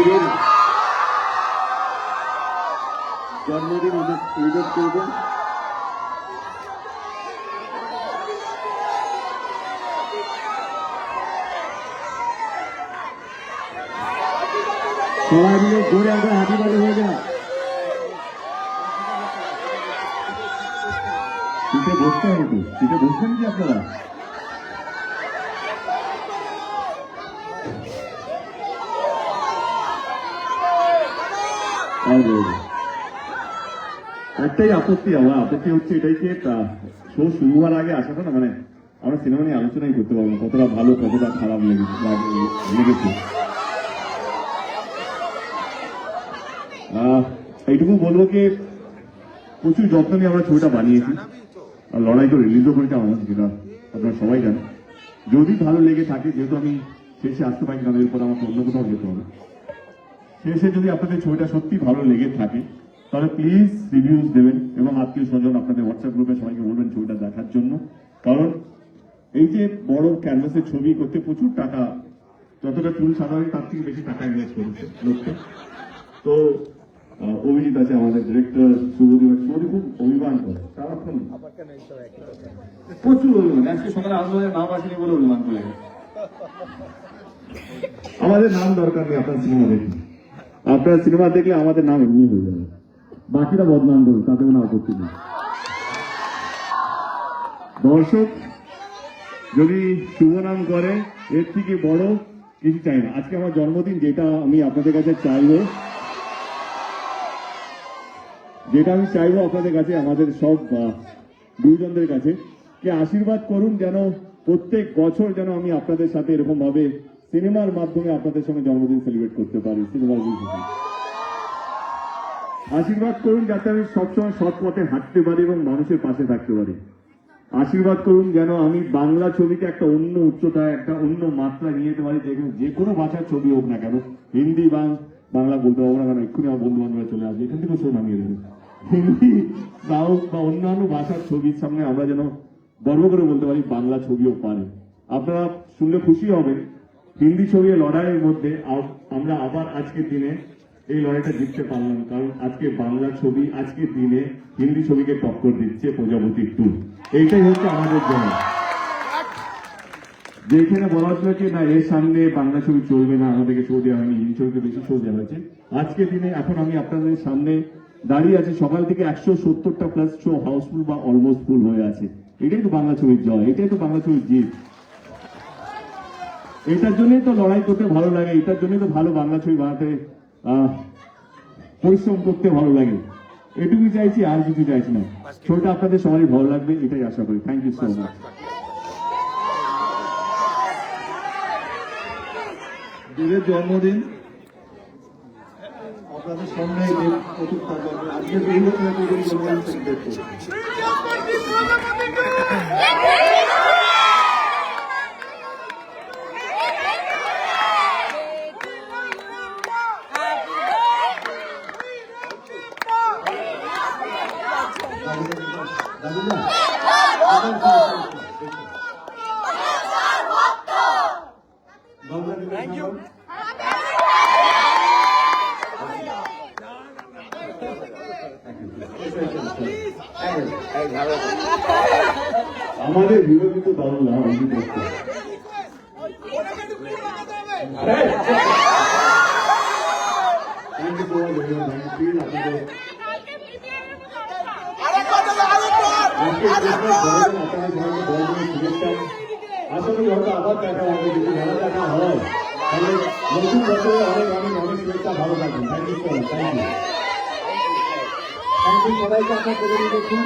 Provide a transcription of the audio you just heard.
নিজেদের জন্মদিন উদযাপন করবেন। সবাই মিলে জোরে আমরা হ্যাপি বার্থডে হয়ে যান। সিটে বসতে হবে তো, সিটে বসবেন কি আপনারা? একটাই আপত্তি, আমার আপত্তি হচ্ছে এটাই যে শো শুরু হওয়ার আগে আসাটা না, মানে আমরা সিনেমা নিয়ে আলোচনাই করতে পারবো না, কতটা ভালো কতটা খারাপ লেগেছে। এইটুকু বলবো কি প্রচুর যত্ন নিয়ে আমরা ছবিটা বানিয়েছি আর লড়াই করে রিলিজও করেছি আমার, যেটা আপনারা সবাই জানেন। যদি ভালো লেগে থাকে, যেহেতু আমি শেষে আসতে পারি না, এরপর আমাকে অন্য কোথাও যেতে হবে, শেষে যদি আপনাদের ছবিটা সত্যি ভালো লেগে থাকে তাহলে প্লিজ রিভিউজ দেবেন এবং আত্মীয় স্বজন আপনাদের হোয়াটসঅ্যাপ গ্রুপে সবাইকে বলবেন ছবিটা দেখার জন্য। কারণ এই যে বড় ক্যানভাসের ছবি করতে প্রচুর টাকা, যতটা চুল সাধারণ তার থেকে বেশি টাকা ইনভেস্ট করেছে লোকটা। তো অভিজিৎ আছে আমাদের ডিরেক্টর, শুভদীপ খুব অভিমান করে সারাক্ষণ, প্রচুর অভিমান। আজকে সকালে আমাদের নাম আসেনি বলে অভিমান করে গেছে। আমাদের নাম দরকার নেই, আপনার সিনেমা দেখুন, আপনার সিনেমা দেখলে আমাদের নাম এমনি হয়ে যাবে, বাকিরা বদনাম করবে, তাতে কোনো আপত্তি নেই। দর্শক যদি শুভ নাম করে এর থেকে বড় কিছু চাই না। আজকে আমার জন্মদিন, যেটা আমি আপনাদের কাছে চাইবো, আপনাদের কাছে, আমাদের সব গুরুজনদের কাছে, কে আশীর্বাদ করুন যেন প্রত্যেক বছর যেন আমি আপনাদের সাথে এরকম ভাবে সিনেমার মাধ্যমে আপনাদের সঙ্গে জন্মদিন সেলিব্রেট করতে পারি। সিনেমার আশীর্বাদ করুন যাতে আমি সবসময় সৎ পথে হাঁটতে পারি এবং মানুষের পাশে থাকতে পারি। আশীর্বাদ করুন যেন আমি বাংলা ছবিকে একটা অন্য উচ্চতায়, একটা অন্য মাত্রা নিয়ে যেতে পারি। যে কোনো ভাষার ছবি হোক না কেন, হিন্দি বাংলা বলতে পারবো না কেন, এক্ষুনি আমার বন্ধু বান্ধবরা চলে আসবে, এখান থেকে সব নামিয়ে দেবে। হিন্দি সাউথ বা অন্যান্য ভাষার ছবির সামনে আমরা যেন গর্ব করে বলতে পারি বাংলা ছবিও পারে। আপনারা শুনলে খুশি হবেন, হিন্দি ছবির লড়াইয়ের মধ্যে আমরা আবার আজকের দিনে এই লড়াইটা জিততে পারলাম, কারণ আজকে বাংলা ছবি আজকের দিনে হিন্দি ছবিকে টক্কর দিচ্ছে প্রজাপতি 2। এইটাই হচ্ছে আমাদের জন্য। যেখানে বলা হচ্ছিল কি না এর সামনে বাংলা ছবি চলবে না, আমাদেরকে শো দেওয়া হয়নি, হিন্দি ছবিকে বেশি শো দেওয়া হয়েছে, আজকের দিনে এখন আমি আপনাদের সামনে দাঁড়িয়ে আছি, সকাল থেকে 170টা প্লাস শো হাউসফুল বা অলমোস্ট ফুল হয়ে আছে। এটাই তো বাংলা ছবির জয়, এটাই তো বাংলা ছবির জিত। এটার জন্যই তো লড়াই করতে ভালো লাগে, এটার জন্যই তো ভালো বাংলা ছবি বানাতে পরিশ্রম করতে ভালো লাগে। এটুকুই চাইছি, আর কিছু চাইছি না। ছবিটা আপনাদের সবারই ভালো লাগবে এটাই আশা করি। Thank you so much. দিদির জন্মদিন আপনাদের সামনে আজকে Thank you. আমাদের বিরোধী তো দারুণ না, আসলে হয়তো আবার দেখা হবে, যদি ভালো দেখা হয় তাহলে নতুন বছরে অনেক অনেক অনেক শুভেচ্ছা, ভালো থাকবেন। Thank you so much. Thank you সবাইকে। আপনার করে দেখুন।